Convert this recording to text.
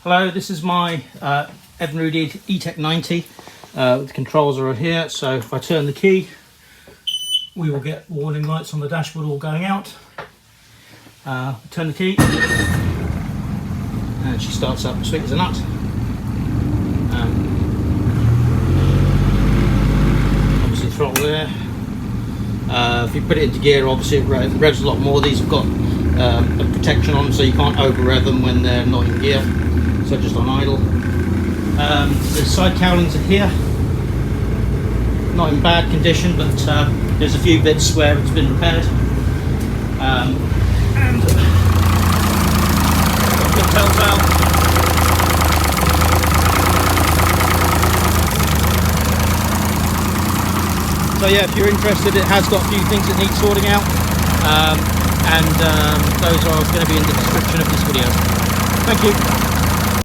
Hello, this is my Evinrude etec 90. The controls are here, so if I turn the key, we will get warning lights on the dashboard all going out. Turn the key, and she starts up sweet as a nut. Obviously throttle there. If you put it into gear, obviously it revs a lot more. These have got a protection on, so you can't over rev them when they're not in gear, so just on idle. The side cowlings are here, not in bad condition, but there's a few bits where it's been repaired. And good telltale. So yeah, if you're interested, it has got a few things that need sorting out, and those are going to be in the description of this video. Thank you.